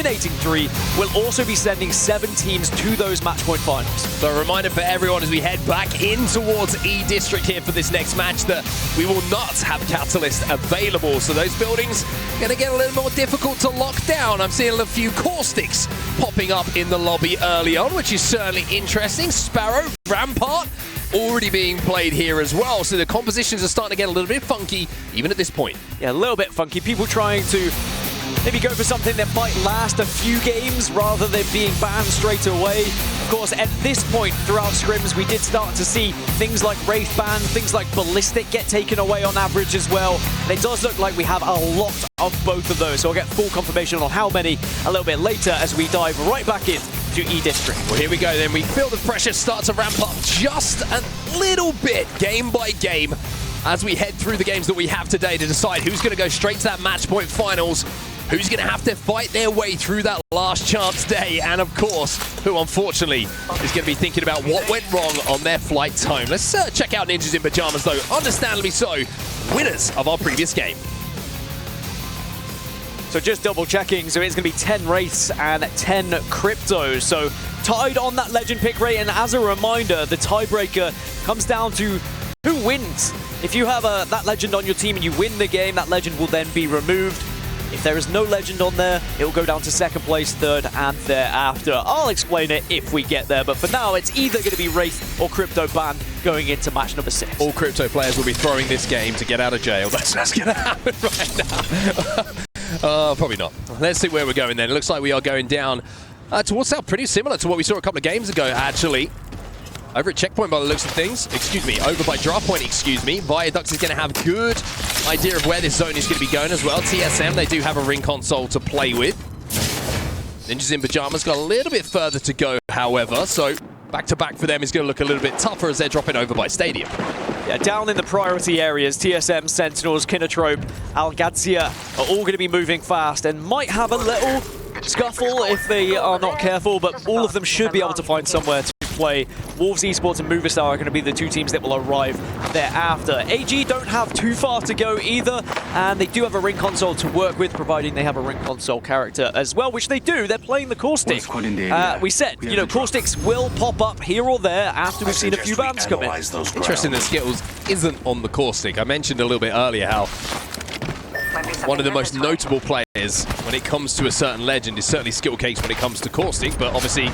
eliminating 3 will also be sending 7 teams to those match point finals. So a reminder for everyone as we head back in towards E-District here for this next match that we will not have Catalyst available. So those buildings are going to get a little more difficult to lock down. I'm seeing a few caustics popping up in the lobby early on, which is certainly interesting. Sparrow, Rampart, already being played here as well. So the compositions are starting to get a little bit funky, even at this point. Yeah, a little bit funky. People trying to maybe go for something that might last a few games rather than being banned straight away. Of course, at this point throughout scrims, we did start to see things like Wraith ban, things like Ballistic get taken away on average as well. And it does look like we have a lot of both of those. So I'll get full confirmation on how many a little bit later as we dive right back in to E-District. Well, here we go then. We feel the pressure start to ramp up just a little bit game by game as we head through the games that we have today to decide who's going to go straight to that match point finals, who's going to have to fight their way through that last chance day, and of course, who unfortunately is going to be thinking about what went wrong on their flights home. Let's check out Ninjas in Pajamas though, understandably so, winners of our previous game. So just double checking, so it's going to be 10 Wraiths and 10 Cryptos. So tied on that legend pick rate, and as a reminder, the tiebreaker comes down to who wins. If you have that legend on your team and you win the game, that legend will then be removed. If there is no legend on there, it will go down to second place, third, and thereafter. I'll explain it if we get there, but for now, it's either going to be Wraith or Crypto ban going into match number 6. All Crypto players will be throwing this game to get out of jail. That's what's going to happen right now. Probably not. Let's see where we're going then. It looks like we are going down towards south, pretty similar to what we saw a couple of games ago, actually. Over at Checkpoint by the looks of things, over by Draft Point, Viaduct is going to have good idea of where this zone is going to be going as well. TSM, they do have a ring console to play with. Ninjas in Pajamas got a little bit further to go, however, so back-to-back for them is going to look a little bit tougher as they're dropping over by Stadium. Yeah, down in the priority areas, TSM, Sentinels, Kinotrope, ALGS are all going to be moving fast and might have a little scuffle if they are not careful, but all of them should be able to find somewhere to play. Wolves Esports and Movistar are going to be the 2 teams that will arrive thereafter. AG don't have too far to go either, and they do have a ring console to work with, providing they have a ring console character as well, which they do. They're playing the caustic. We said, you know, caustics will pop up here or there after we've seen a few bans come in. Interesting that Skittles isn't on the caustic. I mentioned a little bit earlier how one of the most notable players when it comes to a certain legend is certainly Skittlecakes when it comes to caustic, but obviously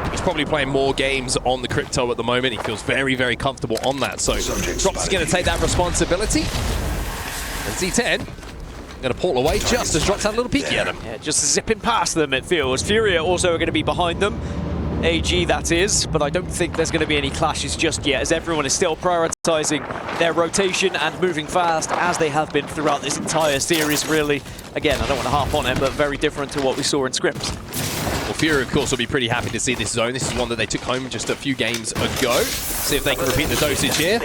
he's probably playing more games on the Crypto at the moment. He feels very, very comfortable on that. So Drops is going to take that responsibility. And Z10 going to pull away just as Drops had a little peeky at him. Yeah, just zipping past them, it feels. Furia also are going to be behind them. AG, that is, but I don't think there's going to be any clashes just yet, as everyone is still prioritizing their rotation and moving fast, as they have been throughout this entire series, really. Again, I don't want to harp on it, but very different to what we saw in scrims. Well, Fury, of course, will be pretty happy to see this zone. This is one that they took home just a few games ago. See if they can repeat the dosage here.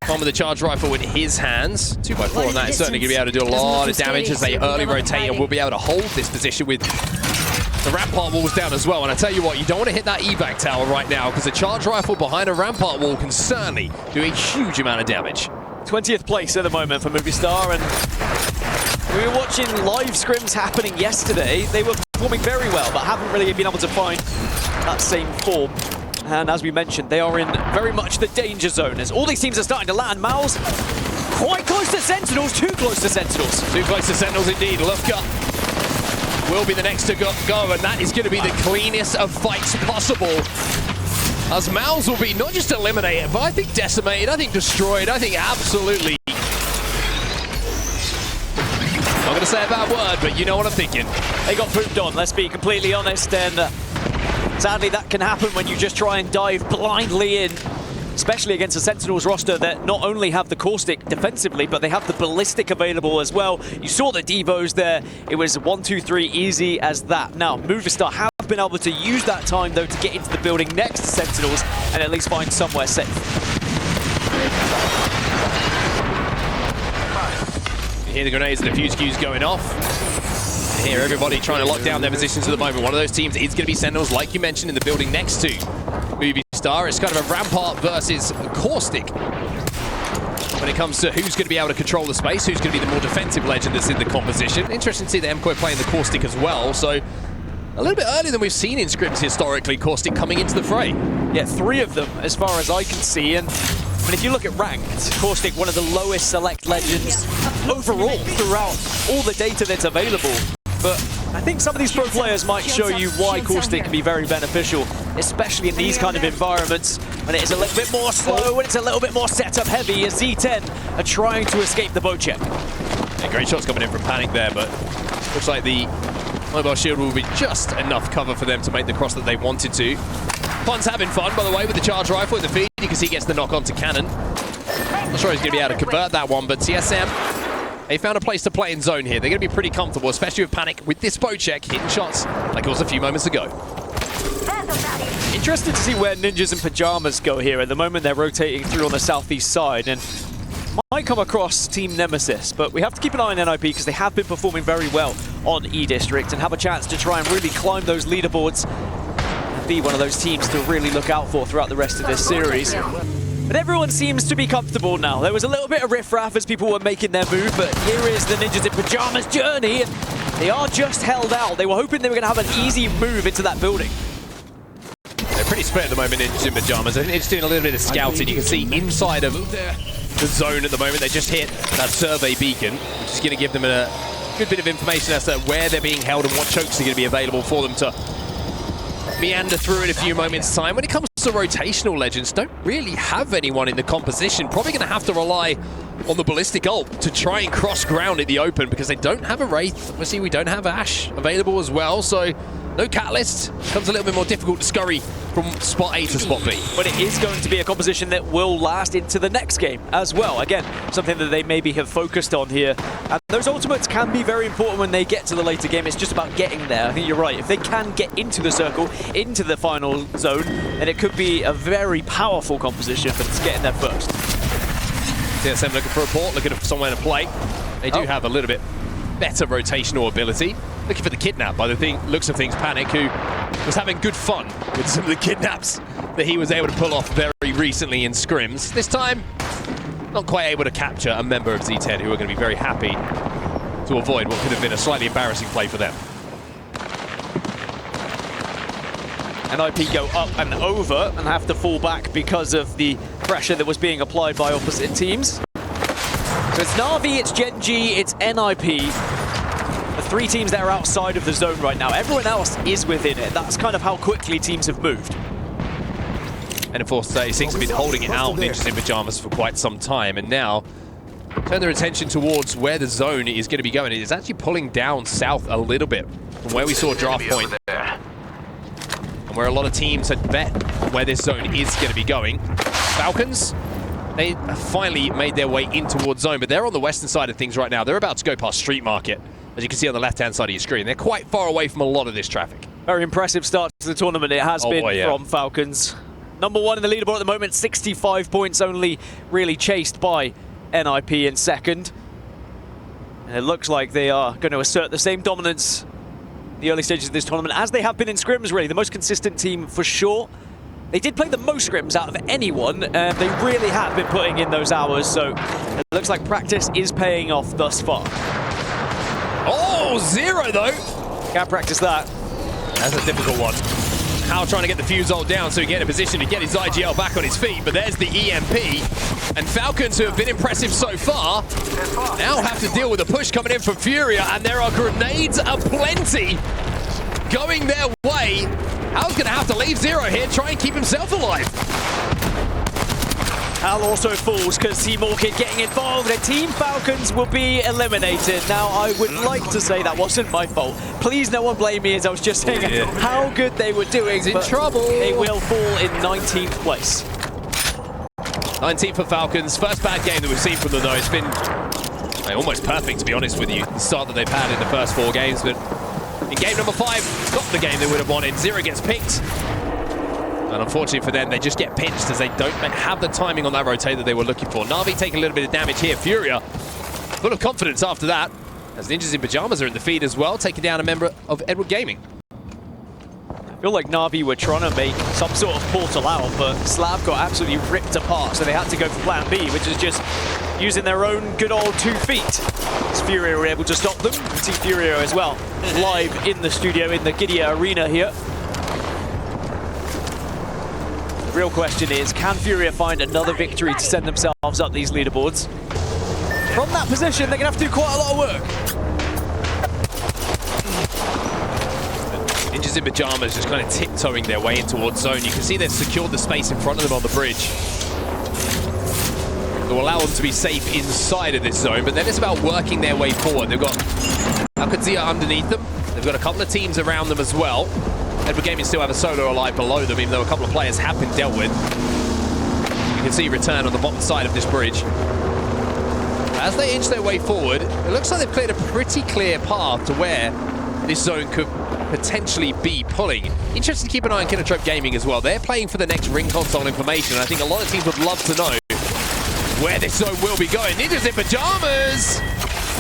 Tom with the charge rifle in his hands. 2x4 on that is certainly going to be able to do a lot of damage as they early rotate, and will be able to hold this position with the Rampart wall's down as well. And I tell you what, you don't want to hit that evac tower right now, because a charge rifle behind a Rampart wall can certainly do a huge amount of damage. 20th place at the moment for Movistar, and we were watching live scrims happening yesterday. They were performing very well, but haven't really been able to find that same form. And as we mentioned, they are in very much the danger zone, as all these teams are starting to land. Mal's quite close to Sentinels, too close to Sentinels. Too close to Sentinels indeed. Lufka will be the next to go, and that is going to be the cleanest of fights possible. As Mal's will be not just eliminated, but I think decimated, I think destroyed, I think absolutely. Not going to say a bad word, but you know what I'm thinking. They got pooped on, let's be completely honest, and sadly that can happen when you just try and dive blindly in, especially against the Sentinels roster that not only have the caustic defensively, but they have the ballistic available as well. You saw the Devos there. It was 1, 2, 3 easy as that. Now, Movistar have been able to use that time, though, to get into the building next to Sentinels and at least find somewhere safe. You hear the grenades and the fuse cues going off. And here, everybody trying to lock down their positions at the moment. One of those teams is going to be Sentinels, like you mentioned, in the building next to Movistar. It's kind of a Rampart versus Caustic when it comes to who's going to be able to control the space, who's going to be the more defensive legend that's in the composition. Interesting to see the MCOY playing the Caustic as well, so a little bit earlier than we've seen in scrims historically, Caustic coming into the fray. Yeah, 3 of them as far as I can see, and I mean, if you look at ranked, Caustic, one of the lowest select legends overall throughout all the data that's available. But I think some of these pro players might show you why Caustic can be very beneficial, especially in these kind of environments when it is a little bit more slow, when it's a little bit more setup heavy, as Z10 are trying to escape the boat check. Yeah, great shots coming in from Panic there, but looks like the mobile shield will be just enough cover for them to make the cross that they wanted to. Fun's having fun, by the way, with the charge rifle in the feed. You can see he gets the knock onto Cannon. Not sure he's going to be able to convert that one, but TSM, they found a place to play in zone here. They're going to be pretty comfortable, especially with Panic with this boat check, hitting shots like it was a few moments ago. Interested to see where Ninjas in Pajamas go here. At the moment, they're rotating through on the southeast side, and might come across Team Nemesis, but we have to keep an eye on NIP because they have been performing very well on E-District and have a chance to try and really climb those leaderboards and be one of those teams to really look out for throughout the rest of this series. But everyone seems to be comfortable now. There was a little bit of riffraff as people were making their move, but here is the Ninjas in Pajamas journey, and they are just held out. They were hoping they were going to have an easy move into that building. They're pretty split at the moment, Ninjas in Pajamas. They're just doing a little bit of scouting. You can see inside of the zone at the moment, they just hit that survey beacon, which is going to give them a good bit of information as to where they're being held and what chokes are going to be available for them to meander through in a few moments' time. When it comes to rotational legends, don't really have anyone in the composition. Probably going to have to rely on the Ballistic ult to try and cross ground in the open because they don't have a Wraith. Obviously, we don't have Ash available as well, so no Catalyst. Becomes a little bit more difficult to scurry from spot A to spot B. But it is going to be a composition that will last into the next game as well. Again, something that they maybe have focused on here. And those ultimates can be very important when they get to the later game. It's just about getting there. I think you're right. If they can get into the circle, into the final zone, then it could be a very powerful composition, but it's getting there first. TSM looking for a port, looking for somewhere to play. They do have a little bit better rotational ability. Looking for the kidnap by the looks of things, Panic, who was having good fun with some of the kidnaps that he was able to pull off very recently in scrims. This time, not quite able to capture a member of Z10 who are going to be very happy to avoid what could have been a slightly embarrassing play for them. NIP go up and over and have to fall back because of the pressure that was being applied by opposite teams. So it's Na'Vi, it's Gen G, it's NIP. The 3 teams that are outside of the zone right now. Everyone else is within it. That's kind of how quickly teams have moved. And of course, 36 have been holding it out, Ninjas in Pajamas, for quite some time. And now, turn their attention towards where the zone is going to be going. It is actually pulling down south a little bit from where we saw draft point. And where a lot of teams had bet where this zone is going to be going. Falcons, they have finally made their way in towards zone, but they're on the western side of things right now. They're about to go past Street Market, as you can see on the left-hand side of your screen. They're quite far away from a lot of this traffic. Very impressive start to the tournament it has been from Falcons. Number 1 in the leaderboard at the moment, 65 points only, really chased by NIP in second. And it looks like they are going to assert the same dominance in the early stages of this tournament as they have been in scrims, really. The most consistent team for sure. They did play the most scrims out of anyone, and they really have been putting in those hours, so it looks like practice is paying off thus far. Oh, 0 though. Can't practice that. That's a difficult one. Hal trying to get the fuse ult down so he can get in a position to get his IGL back on his feet, but there's the EMP. And Falcons, who have been impressive so far, now have to deal with a push coming in from Furia, and there are grenades aplenty going their way. Hal's going to have to leave 0 here, try and keep himself alive. Hal also falls because Team Orchid getting involved and Team Falcons will be eliminated. Now, I would like to say that wasn't my fault. Please no one blame me, as I was just saying how good they were doing. He's in trouble. They will fall in 19th place. 19th for Falcons. First bad game that we've seen from them, though. It's been almost perfect, to be honest with you. The start that they've had in the first 4 games, but in game number 5, not the game they would have wanted. 0 gets picked. And unfortunately for them, they just get pinched as they don't have the timing on that rotate that they were looking for. Na'Vi taking a little bit of damage here. Furia, full of confidence after that, as Ninjas in Pajamas are in the feed as well, taking down a member of Edward Gaming. feel like Na'Vi were trying to make some sort of portal out, but Slab got absolutely ripped apart, so they had to go for plan B, which is just using their own good old 2 feet. As Furia were able to stop them. You can see Furia as well, live in the studio in the Gidia Arena here. The real question is, can Furia find another victory to send themselves up these leaderboards? From that position, they're going to have to do quite a lot of work. Ninjas in pajamas just kind of tiptoeing their way in towards zone. You can see they've secured the space in front of them on the bridge. It will allow them to be safe inside of this zone, but then it's about working their way forward. They've got ALGS underneath them. They've got a couple of teams around them as well. Edward Gaming still have a solo alive below them, even though a couple of players have been dealt with. You can see return on the bottom side of this bridge. As they inch their way forward, it looks like they've cleared a pretty clear path to where this zone could potentially be pulling. Interesting to keep an eye on Kinotrope Gaming as well. They're playing for the next ring console information. I think a lot of teams would love to know where this zone will be going. Ninjas in pajamas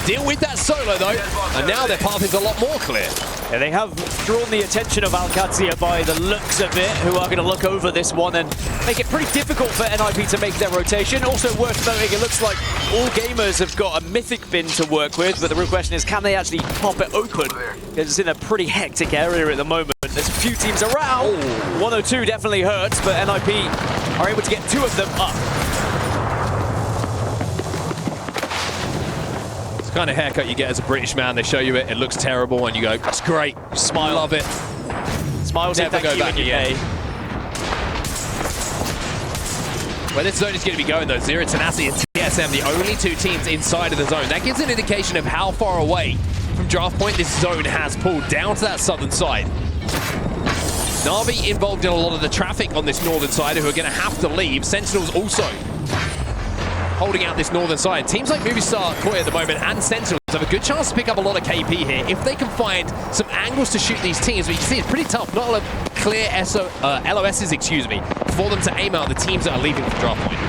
deal with that solo though, and now their path is a lot more clear. Yeah, they have drawn the attention of ALGS by the looks of it, who are going to look over this one and make it pretty difficult for NIP to make their rotation. Also worth noting, it looks like all gamers have got a mythic bin to work with, but the real question is, can they actually pop it open? Because it's in a pretty hectic area at the moment. There's a few teams around. 102 definitely hurts, but NIP are able to get 2 of them up. Kind of haircut you get as a British man. They show you it, it looks terrible, and you go, that's great. Smile. Love it. Smiles never go back again. Where this zone is going to be going though, Zero Tenacity and TSM, the only 2 teams inside of the zone. That gives an indication of how far away from draft point this zone has pulled down to that southern side. Na'Vi involved in a lot of the traffic on this northern side, who are going to have to leave. Sentinels also holding out this northern side. Teams like Movistar, Koi at the moment, and Sentinels have a good chance to pick up a lot of KP here if they can find some angles to shoot these teams. But you can see it's pretty tough. Not a lot of clear LOSs, excuse me, for them to aim out the teams that are leaving from draft point.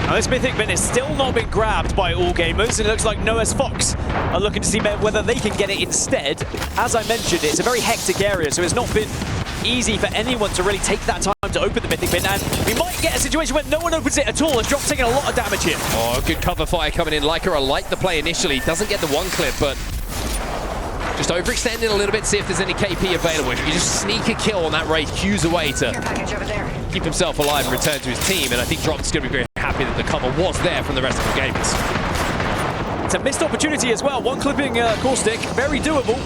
Now this mythic bin has still not been grabbed by all gamers. It looks like Noah's Fox are looking to see whether they can get it instead. As I mentioned, it's a very hectic area, so it's not been easy for anyone to really take that time to open the mythic bin, and we might get a situation where no one opens it at all, and Drop's taking a lot of damage here. Oh, good cover fire coming in. Lycra liked the play initially, doesn't get the 1 clip, but just overextending a little bit, see if there's any KP available. If you just sneak a kill on that raid, Q's away to keep himself alive and return to his team, and I think Drop's going to be very happy that the cover was there from the rest of the gamers. It's a missed opportunity as well. 1 clipping Caustic, very doable.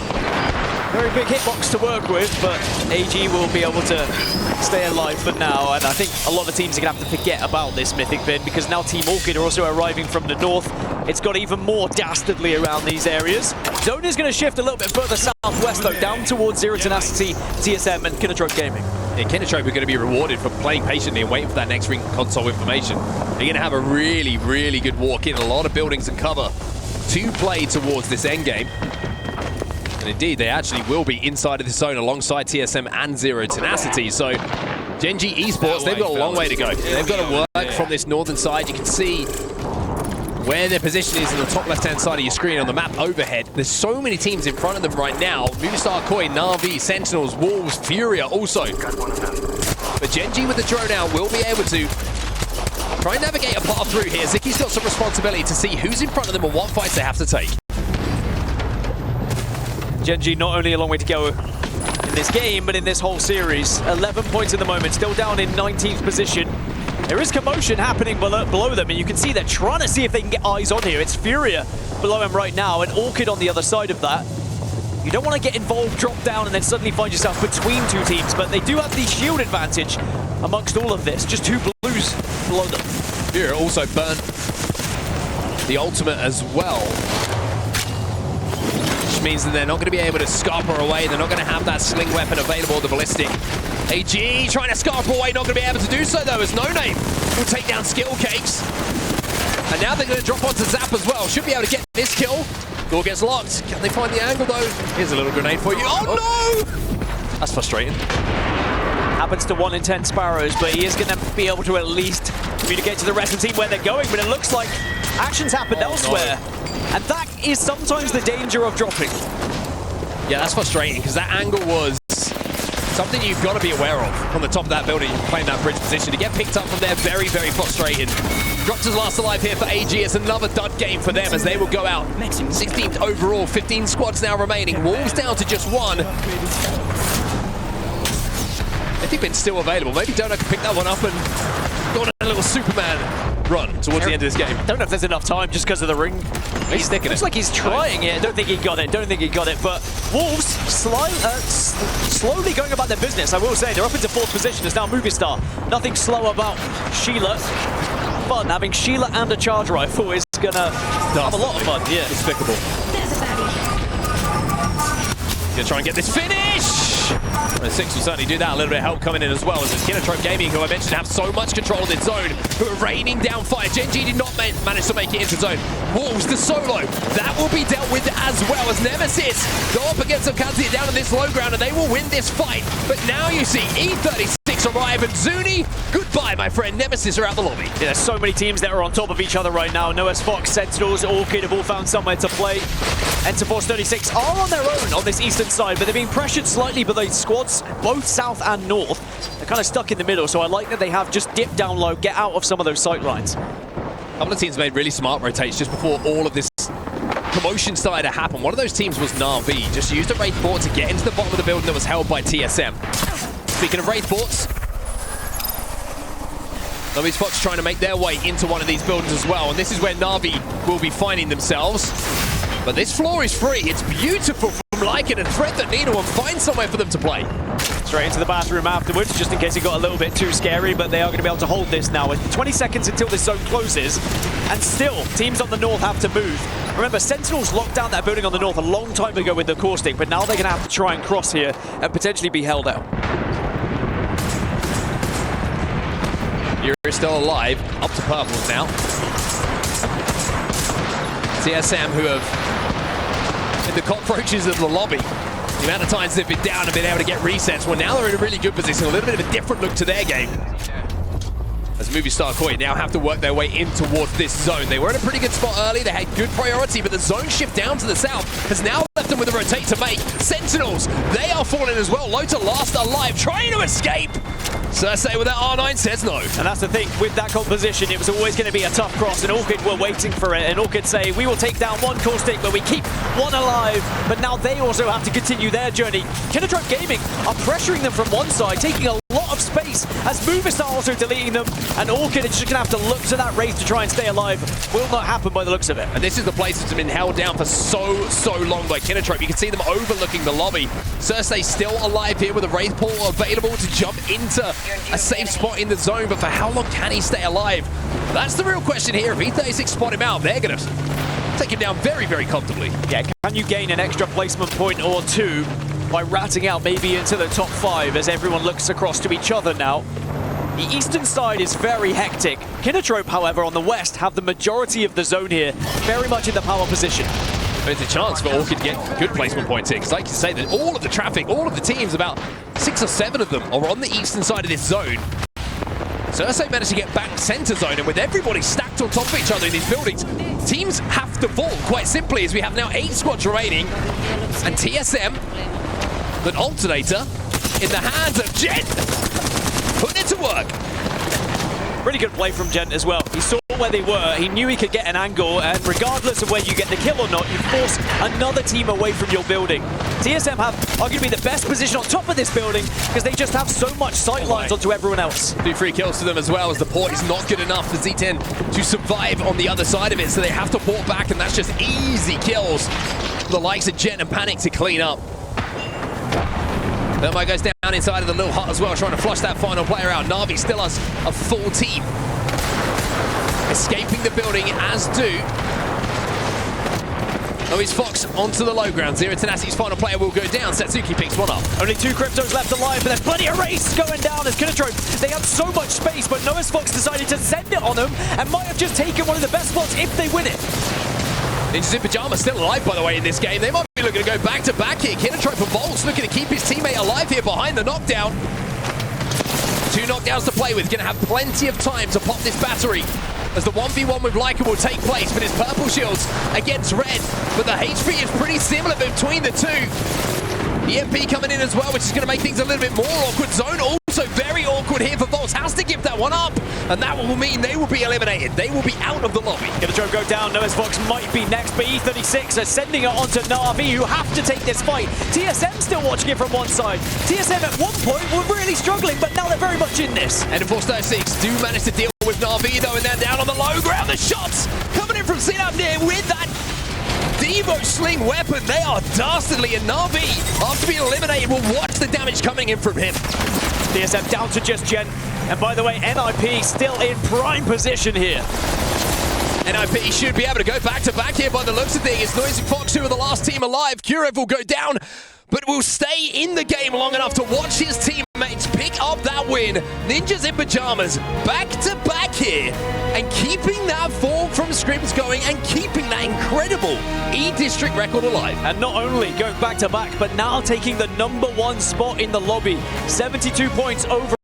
Very big hitbox to work with, but AG will be able to stay alive for now, and I think a lot of teams are going to have to forget about this mythic bin, because now Team Orchid are also arriving from the north. It's got even more dastardly around these areas. Zone is going to shift a little bit further southwest though, down towards Zero Tenacity, TSM and Kinotrope Gaming. Yeah, Kinotrope are going to be rewarded for playing patiently and waiting for that next ring console information. They're going to have a really, really good walk in, a lot of buildings and cover to play towards this endgame. And indeed, they actually will be inside of the zone alongside TSM and Zero Tenacity. So, Genji Esports, they've got a long way to go. They've got to work from this northern side. You can see where their position is in the top left-hand side of your screen on the map overhead. There's so many teams in front of them right now. Movistar, Koi, Na'Vi, Sentinels, Wolves, Furia also. But Genji with the drone out will be able to try and navigate a path through here. Zicky's got some responsibility to see who's in front of them and what fights they have to take. Genji not only a long way to go in this game, but in this whole series. 11 points at the moment, still down in 19th position. There is commotion happening below them, and you can see they're trying to see if they can get eyes on here. It's Furia below him right now, and Orchid on the other side of that. You don't want to get involved, drop down, and then suddenly find yourself between 2 teams, but they do have the shield advantage amongst all of this. Just 2 blues below them. Furia also burnt the ultimate as well, means that they're not going to be able to scarper away. They're not going to have that sling weapon available, the ballistic. AG trying to scarper away, not going to be able to do so though, as No Name will take down Skill Cakes. And now they're going to drop onto Zap as well. Should be able to get this kill. Door gets locked. Can they find the angle though? Here's a little grenade for you. Oh no! That's frustrating. Happens to 1 in 10 Sparrows, but he is going to be able to at least communicate to the rest of the team where they're going, but it looks like action's happened elsewhere. No. And that is sometimes the danger of dropping. Yeah, that's frustrating, because that angle was Something you've got to be aware of on the top of that building, playing that bridge position. To get picked up from there, very, very frustrating. Dropped as last alive here for ALGS. Another dud game for them as they will go out 16th overall. 15 squads now remaining. Wolves down to just one. If he'd been still available, maybe Dono could pick that one up and go on a little Superman run towards the end of this game. Don't know if there's enough time just because of the ring. He's sticking it. Looks like he's trying it. Don't think he got it. Don't think he got it. But Wolves slowly going about their business. I will say they're up into 4th position. It's now Movistar. Nothing slow about Sheila. Fun. Having Sheila and a charge rifle is gonna have a lot of fun. Yeah. Despicable. Gonna try and get this finish. And Six will certainly do that. A little bit of help coming in as well as it's Kinotrope Gaming, who I mentioned have so much control of its zone, who are raining down fire. Gen.G did not manage to make it into zone. Wolves, the solo, that will be dealt with as well as Nemesis go up against ALGS down in this low ground, and they will win this fight. But now you see E36 arrive, and Zuni, goodbye, my friend. Nemesis are out the lobby. Yeah, there's so many teams that are on top of each other right now. Noah's Fox, Sentinels, Orchid have all found somewhere to play. Enterforce 36 are on their own on this eastern side, but they're being pressured slightly by the squads, both south and north. They're kind of stuck in the middle, so I like that they have just dipped down low, get out of some of those sight lines. A couple of teams made really smart rotates just before all of this commotion started to happen. One of those teams was Na'Vi, just used a Wraith Board to get into the bottom of the building that was held by TSM. Speaking of Wraith Boards, Navi's Fox trying to make their way into one of these buildings as well, and this is where Na'Vi will be finding themselves. But this floor is free. It's beautiful from Lycan, and thread the needle and find somewhere for them to play. Straight into the bathroom afterwards, just in case it got a little bit too scary, but they are going to be able to hold this now. With 20 seconds until this zone closes, and still, teams on the north have to move. Remember, Sentinels locked down that building on the north a long time ago with the caustic, but now they're going to have to try and cross here and potentially be held out. You're still alive, up to purples now. TSM, who have in the cockroaches of the lobby. The amount of times they've been down and been able to get resets, well, now they're in a really good position. A little bit of a different look to their game. As Movistar Koi now have to work their way in towards this zone. They were in a pretty good spot early. They had good priority, but the zone shift down to the south has now left them with a rotate to make. Sentinels, they are falling as well. Low to last alive, trying to escape. Cersei with that R9 says no. And that's the thing, with that composition, it was always going to be a tough cross, and Orchid were waiting for it, and Orchid say, we will take down one caustic, but we keep one alive. But now they also have to continue their journey. Kinotrope Gaming are pressuring them from one side, taking a lot of space, as Movistar also deleting them, and Orchid is just going to have to look to that Wraith to try and stay alive. Will not happen by the looks of it. And this is the place that's been held down for so long by Kinotrope. You can see them overlooking the lobby. Cersei still alive here with a Wraith Pool available to jump into a safe spot in the zone, but for how long can he stay alive? That's the real question here. If E36 spot him out, they're going to take him down very, very comfortably. Yeah, can you gain an extra placement point or two by ratting out maybe into the top 5 as everyone looks across to each other now? The eastern side is very hectic. Kinotrope, however, on the west have the majority of the zone here, very much in the power position. There's a chance for Orchid to get good placement points here, because like you say, that all of the traffic, all of the teams, about 6 or 7 of them are on the eastern side of this zone. Cersei managed to get back center zone, and with everybody stacked on top of each other in these buildings, teams have to fall, quite simply, as we have now 8 squads remaining, and TSM, an alternator, in the hands of Gent, putting it to work. Really good play from Gent as well. He saw where they were, he knew he could get an angle, and regardless of whether you get the kill or not, you force another team away from your building. TSM have arguably the best position on top of this building because they just have so much sight lines onto everyone else. 2 free kills to them as well, as the port is not good enough for Z10 to survive on the other side of it, so they have to port back, and that's just easy kills for the likes of Gent and Panic to clean up. Thermite goes down inside of the little hut as well, trying to flush that final player out. Na'Vi still has a full team. Escaping the building as do. Oh, it's Fox onto the low ground. Zero Tenacity's final player will go down. Satsuki picks one up. Only 2 Cryptos left alive, but there's plenty of race going down as Kinotrope. They have so much space, but Noah's Fox decided to send it on them and might have just taken one of the best spots if they win it. Ninjas in Pyjamas still alive, by the way, in this game. They might be looking to go back-to-back here. Kinotrope and Volts looking to keep his teammate alive here behind the knockdown. 2 knockdowns to play with. Going to have plenty of time to pop this battery as the 1v1 with Lycan will take place, but his purple shields against red. But the HP is pretty similar between the two. EMP coming in as well, which is going to make things a little bit more awkward. Zone also very awkward here for Volts. Has to give that one up, and that will mean they will be eliminated. They will be out of the lobby. Kinotrope go down. Noah's Vox might be next, but E36 are sending it onto Na'Vi, who have to take this fight. TSM still watching it from one side. TSM at one point were really struggling, but now they're very much in this. And Enforce 36 do manage to deal with Na'Vi, though, and they're down on the low ground. The shots coming in from Sinab there with that Devo sling weapon. They are dastardly, and Na'Vi, after being eliminated, will watch the damage coming in from him. TSM down to just Gen. And by the way, NIP still in prime position here. NIP should be able to go back-to-back here by the looks of things. It's Noisy Fox, who are the last team alive. Kurev will go down, but will stay in the game long enough to watch his teammates pick up that win. Ninjas in pajamas, back-to-back here, and keeping that form from Scrims going and keeping that incredible E-District record alive. And not only going back-to-back, but now taking the #1 spot in the lobby. 72 points over